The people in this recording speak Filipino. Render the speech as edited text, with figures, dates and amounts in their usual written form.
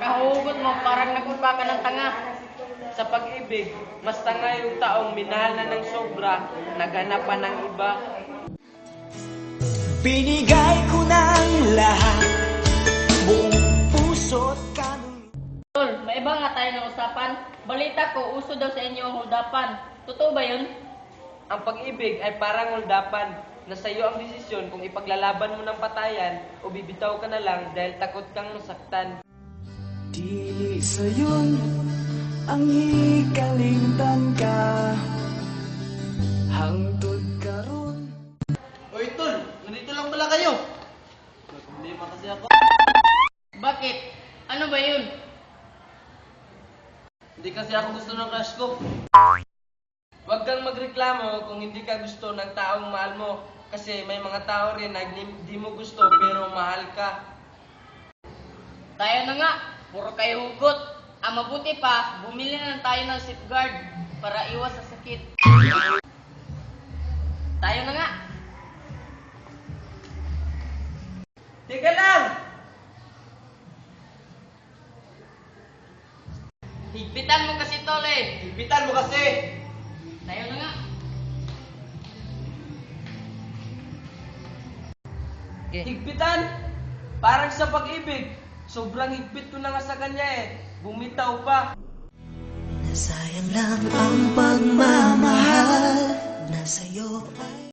Nakahugot mo, parang nagmukha ka ng tanga. Sa pag-ibig, mas tanga yung taong minahal na ng sobra, naghanap pa ng iba. Binigay ko ng lahat, buong puso't kaluluwa. Tol, may iba nga tayo ng usapan. Balita ko, uso daw sa inyo ang huldapan. Totoo ba yun? Ang pag-ibig ay parang uldapan. Nasa iyo ang desisyon kung ipaglalaban mo ng patayan o bibitaw ka na lang dahil takot kang masaktan. Di sa'yon ang hikalimtan ka, hangtod karon. Oy tol, nandito lang pala kayo. May problema kasi ako. Bakit? Ano ba yun? Hindi kasi ako gusto ng crush ko. Huwag kang magreklamo kung hindi ka gusto ng taong mahal mo. Kasi may mga tao rin na hindi mo gusto pero mahal ka. Tayo na nga, puro kayo hugot. Ang mabuti pa, bumili na tayo ng safeguard para iwas sa sakit. Tayo na nga. Teka lang! Higpitan mo kasi tol eh. Higpitan mo kasi! Tayo na nga. Higpitan? Parang sa pag-ibig. Sobrang higpit ko na nga sa kanya eh. Bumitaw pa. Nasayang lang ang pagmamahal na sa'yo ay